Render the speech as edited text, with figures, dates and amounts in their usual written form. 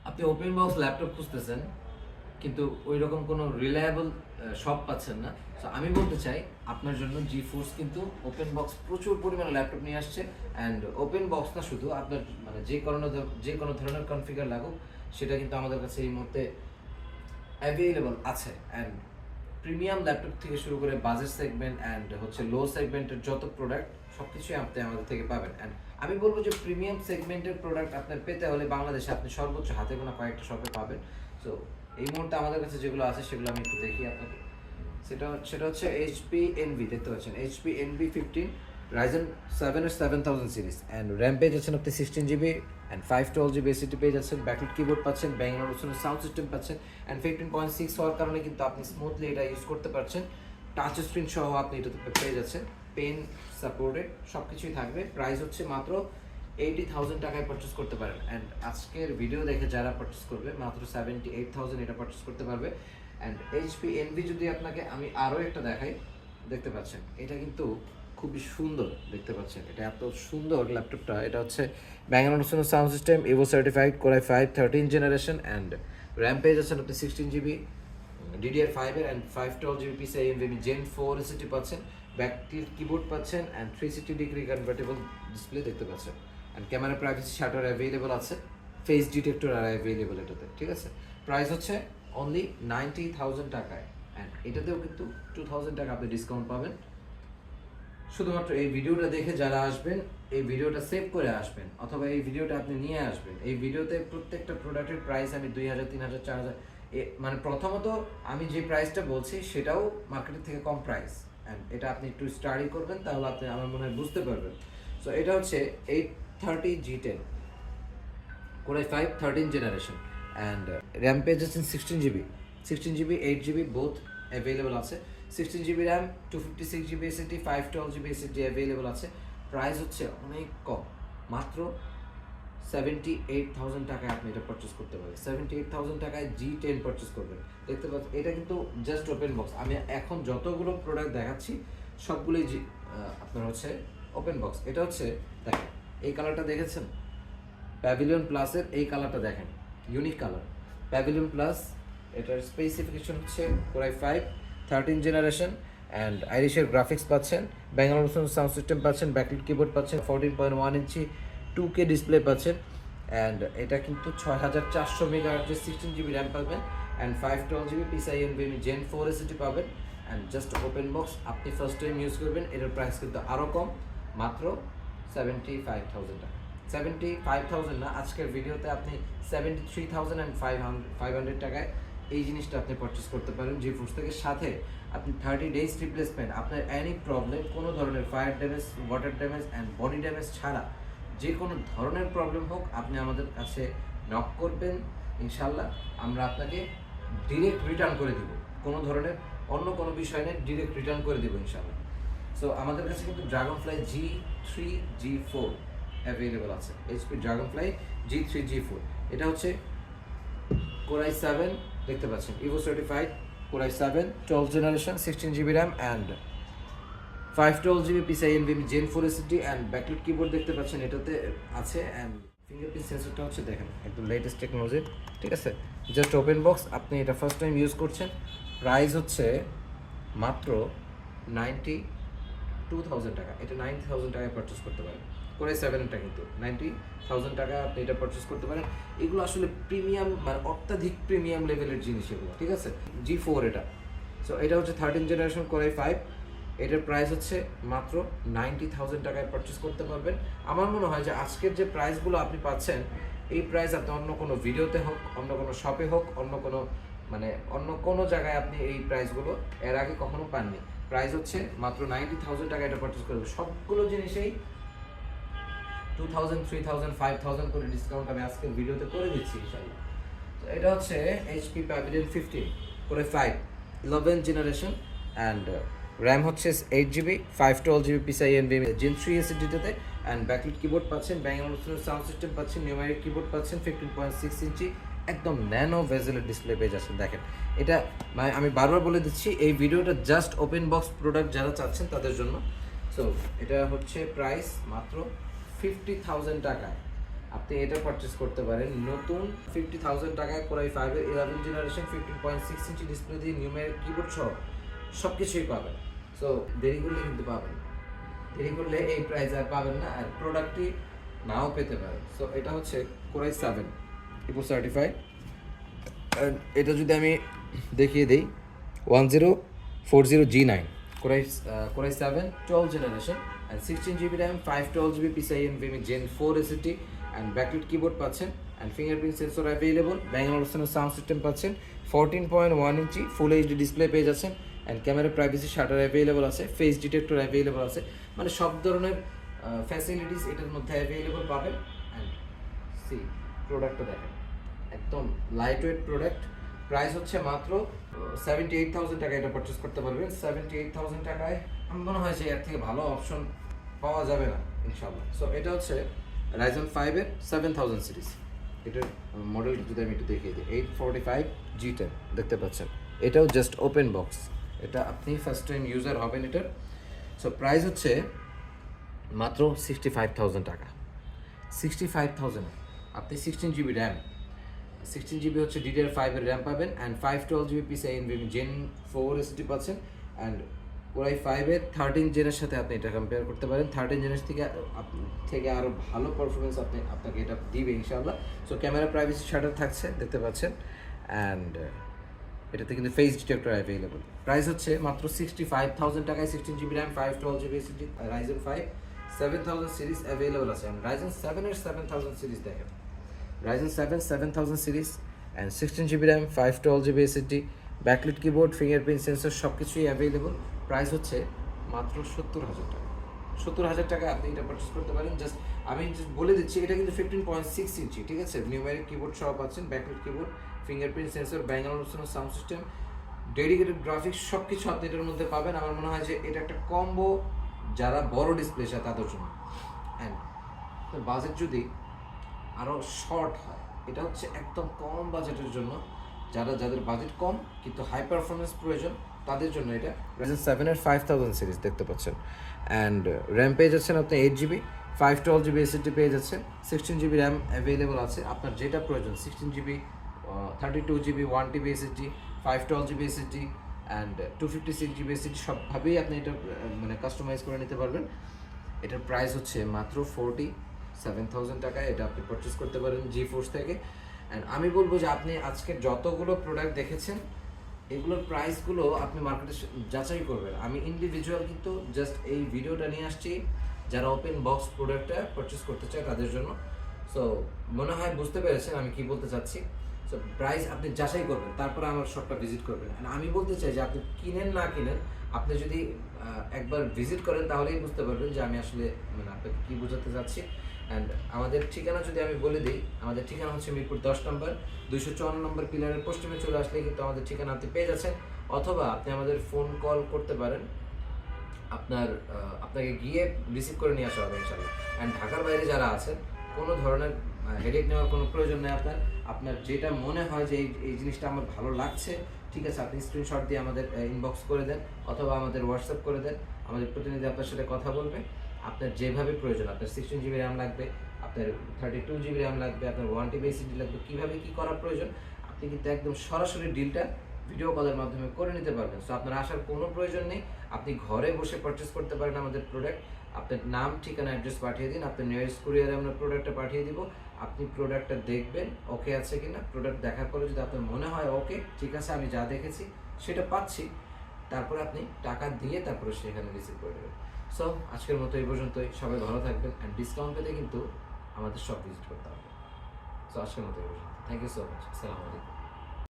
আপনি open box laptop খুঁজতেছেন কিন্তু ওই রকম কোনো রিলায়েবল শপ পাচ্ছেন না। সো আমি বলতে চাই আপনার জন্য জি ফোর্স কিন্তু ওপেন বক্স প্রচুর পরিমাণে ল্যাপটপ নিয়ে আসছে। অ্যান্ড ওপেন বক্স না শুধু, আপনার মানে যে কোনো ধরনের কনফিগার লাগুক সেটা কিন্তু আমাদের কাছে এই মুহূর্তে অ্যাভেলেবল আছে। অ্যান্ড প্রিমিয়াম ল্যাপটপ থেকে শুরু করে বাজেট সেগমেন্ট অ্যান্ড হচ্ছে লো সেগমেন্টের যত প্রোডাক্ট সব কিছুই আপনি আমাদের থেকে পাবেন। অ্যান্ড আমি বলবো যে প্রিমিয়াম সেগমেন্টের প্রোডাক্ট আপনার পেতে হলে বাংলাদেশে আপনি সর্বোচ্চ হাতে গোনা কয়েকটা শপে পাবেন। সো এই মুহূর্তে আমাদের কাছে যেগুলো আছে সেগুলো আমি একটু দেখি আপনাকে। সেটা হচ্ছে এইচপি এনভি, দেখতে পাচ্ছেন এইচপি এনভি 15 রাইজেন 7-এর 7000 সিরিজ অ্যান্ড র্যাম পেয়ে যাচ্ছেন আপনি 16 GB অ্যান্ড 512 GB এসএসডি পেয়ে যাচ্ছেন, ব্যাকলিট কিবোর্ড পাচ্ছেন, ব্যাঙ্গালোর ওসনের সাউন্ড সিস্টেম পাচ্ছেন অ্যান্ড 15.6 হওয়ার কারণে কিন্তু আপনি স্মুথলি এটা ইউজ করতে পারছেন। টাচ স্ক্রিন সহ আপনি এটাতে পেয়ে যাচ্ছেন, পেন সাপোর্টেড সব কিছুই থাকবে। প্রাইস হচ্ছে মাত্র 80,000 টাকায় পারচেস করতে পারেন। অ্যান্ড আজকের ভিডিও দেখে যারা পারচেস করবে মাত্র 78,000 এটা পারচেস করতে পারবে। অ্যান্ড এইচপি এনভি যদি আপনাকে আমি আরও একটা দেখাই, দেখতে পাচ্ছেন এটা কিন্তু খুবই সুন্দর, দেখতে পাচ্ছেন এটা এত সুন্দর ল্যাপটপটা। এটা হচ্ছে ব্যাঙ্গালোর ওসনের sound system, Evo certified, core i 5 13 generation and RAM পেয়ে যাচ্ছেন আপনি 16 GB DDR5 এর and 512 GB PCIe NVMe Gen 4 SSD পাচ্ছেন, ব্যাকলিট কিবোর্ড পাচ্ছেন অ্যান্ড 360 ডিগ্রি কনভার্টেবল ডিসপ্লে দেখতে পাচ্ছেন। And camera privacy shutter available আছে, ফেস ডিটেক্টর আর অ্যাভেলেবল এটাতে, ঠিক আছে। প্রাইস হচ্ছে অনলি 90,000 টাকায় অ্যান্ড এটাতেও কিন্তু 2,000 টাকা আপনি ডিসকাউন্ট পাবেন। শুধুমাত্র এই ভিডিওটা দেখে যারা আসবেন, এই ভিডিওটা সেভ করে আসবেন অথবা এই ভিডিওটা আপনি নিয়ে আসবেন। এই ভিডিওতে প্রত্যেকটা প্রোডাক্টের প্রাইস আমি 2,000 3,000 4,000 মানে প্রথমত আমি যে প্রাইসটা বলছি সেটাও মার্কেটের থেকে কম প্রাইস। অ্যান্ড এটা আপনি একটু স্টাডি করবেন তাহলে আপনি আমার মনে হয় বুঝতে পারবেন। সো এটা হচ্ছে 830 G10 core i 5 13 generation and RAM পেয়ে যাচ্ছেন 16 GB 8 GB বোথ অ্যাভেলেবল আছে। 16 GB RAM, 256 GB SSD, 512 GB SSD available আছে। প্রাইস হচ্ছে অনেক কম, মাত্র 78,000 টাকায় আপনি এটা পারচেস করতে পারবেন। 78,000 টাকায় G10 পারচেস করবেন। দেখতে পাচ্ছেন এটা কিন্তু জাস্ট ওপেন বক্স। আমি এখন যতগুলো প্রোডাক্ট দেখাচ্ছি সবগুলোই আপনার হচ্ছে ওপেন বক্স। এটা হচ্ছে দেখেন এই কালারটা দেখেছেন, প্যাভিলিয়ন প্লাসের এই কালারটা দেখেন, ইউনিক কালার প্যাভিলিয়ন প্লাস। এটার স্পেসিফিকেশন হচ্ছে কোরাই 5 13 জেনারেশন অ্যান্ড আইরিশের গ্রাফিক্স পাচ্ছেন, ব্যাঙ্গালোর সাউন্ড সিস্টেম পাচ্ছেন, ব্যাকলিট কিবোর্ড পাচ্ছেন, 14.1 ইঞ্চি 2K ডিসপ্লে পাচ্ছেন অ্যান্ড এটা কিন্তু 6400 মেগাহার্টজের 16 GB র্যাম পাবেন and 512 GB PCIe NVMe Gen 4 SSD পাবেন অ্যান্ড জাস্ট ওপেন বক্স। আপনি ফার্স্ট টাইম ইউজ করবেন, এটার প্রাইস কিন্তু আরও কম, মাত্র 75,000 টাকা। 75,000 না, আজকের ভিডিওতে আপনি 73,500 টাকায় এই জিনিসটা আপনি পারচেস করতে পারেন জি ফোর্স থেকে। সাথে আপনি 30 ডেজ রিপ্লেসমেন্ট, আপনার অ্যানি প্রবলেম, কোনো ধরনের fire damage, water damage and body damage ছাড়া যে কোনো ধরনের প্রবলেম হোক আপনি আমাদের কাছে নক করবেন, ইনশাল্লাহ আমরা আপনাকে ডিরেক্ট রিটার্ন করে দিব। কোনো ধরনের অন্য কোনো বিষয় নেই, ডিরেক্ট রিটার্ন করে দেবো ইনশাল্লাহ। সো আমাদের কাছে কিন্তু ড্রাগনফ্লাই G3 G4 অ্যাভেলেবল আছে, এইচপি ড্রাগনফ্লাই G3 G4। এটা হচ্ছে কোরাই 7, দেখতে পাচ্ছেন Ivo certified core i 7 12 generation 16 GB RAM and 512 GB PCIe NVMe Gen 4 SSD and backlit keyboard দেখতে পাচ্ছেন এটাতে আছে অ্যান্ড ফিঙ্গারপ্রিন্ট সেন্সরটা হচ্ছে দেখেন একদম লেটেস্ট টেকনোলজি, ঠিক আছে। জাস্ট ওপেন বক্স, আপনি এটা ফার্স্ট টাইম ইউজ করছেন। প্রাইস হচ্ছে মাত্র 92,000 টাকা। এটা 90,000 টাকায় পারচেস করতে পারেন। কোরাই 7টা কিন্তু 90,000 টাকা আপনি এটা পারচেস করতে পারেন। এগুলো আসলে প্রিমিয়াম, মানে অত্যাধিক প্রিমিয়াম লেভেলের জিনিস এগুলো, ঠিক আছে। G4 এটা। সো এটা হচ্ছে 13 জেনারেশন কোরাই 5। এটার প্রাইস হচ্ছে মাত্র 90,000 টাকায় পারচেস করতে পারবেন। আমার মনে হয় যে আজকের যে প্রাইসগুলো আপনি পাচ্ছেন, এই প্রাইস আপনি অন্য কোনো ভিডিওতে হোক, অন্য কোনো শপে হোক, অন্য কোনো জায়গায় আপনি এই প্রাইসগুলো এর আগে কখনো পাননি। প্রাইস হচ্ছে মাত্র 90,000 টাকা এটা পারচেস করবে। সবগুলো জিনিসেই 2,000 3,000 5,000 করে ডিসকাউন্ট আমি আজকের ভিডিওতে করে দিচ্ছি ইনশাআল্লাহ। তো এটা হচ্ছে HP প্যাভিলিয়ন 15 করে 5 11 জেনারেশন অ্যান্ড র্যাম হচ্ছে 8 GB 512 GB PCIe NVMe Gen 3 SSD-তে অ্যান্ড ব্যাকলিট কিবোর্ড পাচ্ছেন, ব্যাঙ্গালোর সাউন্ড সিস্টেম পাচ্ছেন, নিউমেরিক কিবোর্ড পাচ্ছেন, 15.6 ইঞ্চি একদম ন্যানো ভেজেলের ডিসপ্লে পেয়ে যাচ্ছেন। দেখেন এটা মানে আমি বারবার বলে দিচ্ছি, এই ভিডিওটা জাস্ট ওপেন বক্স প্রোডাক্ট যারা চাচ্ছেন তাদের জন্য। সো এটা হচ্ছে প্রাইস মাত্র 50,000 টাকায় আপনি এটা পারচেস করতে পারেন নতুন 50,000 টাকায় Core i5 এর 11 জেনারেশন 15.6 ইঞ্চি ডিসপ্লে দিয়ে নিউমেরিক কিবোর্ড সহ সব কিছুই পাবেন। সো দেরি করলে কিন্তু পাবেন না, দেরি করলে এই প্রাইস আর পাবেন না, আর প্রোডাক্টটি নাও পেতে পারেন। সো এটা হচ্ছে Core i7 ইকো সার্টিফাইড। এটা যদি আমি দেখিয়ে দিই 1040G9 Core i7 12 generation and 16GB RAM 512GB PCIe NVMe Gen 4 SSD and backlit keyboard পাচ্ছেন and fingerprint sensor available, Bang & Olufsen sound system পাচ্ছেন, 14.1 ইঞ্চি ফুল এইচডি ডিসপ্লে পেয়ে যাচ্ছেন and camera privacy shutter available আছে, face detector available আছে, মানে সব ধরনের facilities এটার মধ্যে অ্যাভেলেবল পাবেন। অ্যান্ড সি প্রোডাক্টটা দেখেন, একদম লাইট ওয়েট প্রোডাক্ট। প্রাইস হচ্ছে মাত্র 78,000 টাকা এটা পারচেস করতে পারবেন। 78,000 টাকায় আমার মনে হয় যে এর থেকে ভালো অপশন পাওয়া যাবে না ইনশাআল্লাহ। সো এটা হচ্ছে Ryzen 5 এর 7000 সিরিজ। এটার মডেল যদি আমি একটু দেখিয়ে দিই 845G10 দেখতে পাচ্ছেন, এটাও জাস্ট ওপেন বক্স, এটা আপনি ফার্স্ট টাইম ইউজার হবেন এটার। সো প্রাইস হচ্ছে মাত্র 65,000 টাকা। 65,000 আপনি 16GB র্যাম, 16GB হচ্ছে DDR5 এর র্যাম পাবেন and 512GB PCIe NVMe Gen 4 SSD পাচ্ছেন অ্যান্ড Core i5 এর 13 জেনের সাথে আপনি এটা কম্পেয়ার করতে পারেন। 13 জেনের থেকে আরও ভালো পারফরমেন্স আপনাকে এটা দিবে ইনশাআল্লাহ। সো ক্যামেরা প্রাইভেসি শাটার থাকছে দেখতে পাচ্ছেন অ্যান্ড এটাতে কিন্তু ফেস ডিটেক্টর অ্যাভেলেবল। প্রাইস হচ্ছে মাত্র 65,000 টাকায় 16GB RAM 512GB SSD Ryzen 5 7000 series available আছে। অ্যান্ড Ryzen 7 এর 7000 সিরিজ দেখেন, Ryzen 7 7000 series and 16GB RAM 512GB SSD, backlit keyboard, fingerprint sensor সব কিছুই অ্যাভেলেবল। প্রাইস হচ্ছে মাত্র 70,000 টাকা। 70,000 টাকা আপনি এটা পারচেস করতে পারেন। জাস্ট আমি বলে দিচ্ছি এটা কিন্তু 15.6 ইঞ্চি, ঠিক আছে, নিউমেরিক কিবোর্ড সহ পাচ্ছেন, backlit keyboard, fingerprint sensor, Bang & Olufsen sound system, dedicated graphics সব কিছু আপনি এটার মধ্যে পাবেন। আমার মনে হয় যে এটা একটা কম্বো যারা বড় ডিসপ্লে চায় তাদের জন্য। অ্যান্ড বাজেট যদি আরও শর্ট হয়, এটা হচ্ছে একদম কম বাজেটের জন্য, যাদের বাজেট কম কিন্তু হাই পারফরমেন্স প্রয়োজন তাদের জন্য এটা। Ryzen 7 এর 5000 সিরিজ দেখতে পাচ্ছেন অ্যান্ড র্যাম পেয়ে যাচ্ছেন আপনি 8GB, 512GB SSD পেয়ে যাচ্ছেন, 16GB র্যাম অ্যাভেলেবল আছে আপনার যেটা প্রয়োজন, 16GB 32GB 1TB SSD, 512GB SSD and 256GB SSD সবভাবেই আপনি এটা মানে কাস্টমাইজ করে নিতে পারবেন। এটার প্রাইস হচ্ছে মাত্র 47,000 টাকায় এটা আপনি পারচেস করতে পারেন GeForce থেকে। অ্যান্ড আমি বলবো যে আপনি আজকে যতগুলো প্রোডাক্ট দেখেছেন এগুলোর প্রাইসগুলো আপনি মার্কেটে যাচাই করবেন। আমি ইন্ডিভিজুয়াল কিন্তু জাস্ট এই ভিডিওটা নিয়ে আসছি যারা ওপেন বক্স প্রোডাক্টটা পারচেস করতে চায় তাদের জন্য। সো মনে হয় বুঝতে পেরেছেন আমি কি বলতে চাচ্ছি। সো প্রাইস আপনি যাচাই করবেন, তারপরে আমার শপটা ভিজিট করবেন। আমি বলতে চাই যে আপনি কিনেন না কিনেন, আপনি যদি একবার ভিজিট করেন তাহলেই বুঝতে পারবেন যে আমি আসলে মানে আপনাকে কী বোঝাতে চাচ্ছি। অ্যান্ড আমাদের ঠিকানা যদি আমি বলে দিই, আমাদের ঠিকানা হচ্ছে মিরপুর 10 নম্বর 254 নম্বর পিলারের পশ্চিমে চলে আসলে কিন্তু আমাদের ঠিকানা আপনি পেয়ে যাচ্ছেন, অথবা আপনি আমাদের ফোন কল করতে পারেন, আপনাকে গিয়ে রিসিভ করে নিয়ে আসা হবে ইনশাআল্লাহ। অ্যান্ড ঢাকার বাইরে যারা আছেন কোনো ধরনের হেডেক নেওয়ার কোনো প্রয়োজন নেই। আপনার যেটা মনে হয় যে এই জিনিসটা আমার ভালো লাগছে, ঠিক আছে, আপনি স্ক্রিনশট দিয়ে আমাদের ইনবক্স করে দেন অথবা আমাদের হোয়াটসঅ্যাপ করে দেন, আমাদের প্রতিনিধি আপনার সাথে কথা বলবে। আপনার যেভাবে প্রয়োজন, আপনার 16GB র্যাম লাগবে, আপনার 32GB র্যাম লাগবে, আপনার 1TB SSD লাগবে, কীভাবে কী করার প্রয়োজন আপনি কিন্তু একদম সরাসরি ডিলটা ভিডিও কলের মাধ্যমে করে নিতে পারবেন। সো আপনার আসার কোনো প্রয়োজন নেই, আপনি ঘরে বসে পারচেস করতে পারেন আমাদের প্রোডাক্ট। আপনার নাম, ঠিকানা, অ্যাড্রেস পাঠিয়ে দিন, আপনার নিয়ারেস্ট কুরিয়ারে আমরা প্রোডাক্টটা পাঠিয়ে দিব। আপনি প্রোডাক্টটা দেখবেন ওকে আছে কিনা, প্রোডাক্ট দেখার পরে যদি আপনার মনে হয় ওকে ঠিক আছে আমি যা দেখেছি সেটা পাচ্ছি, তারপরে আপনি টাকা দিয়ে তারপরে সেখানে রিসিভ করে দেবেন। সো আজকের মতো এই পর্যন্তই, সবাই ভালো থাকবেন অ্যান্ড ডিসকাউন্ট পেতে কিন্তু আমাদের শপ ভিজিট করতে হবে। সো আজকের মতো এই পর্যন্ত, থ্যাংক ইউ সো মাচ, আসসালামু আলাইকুম।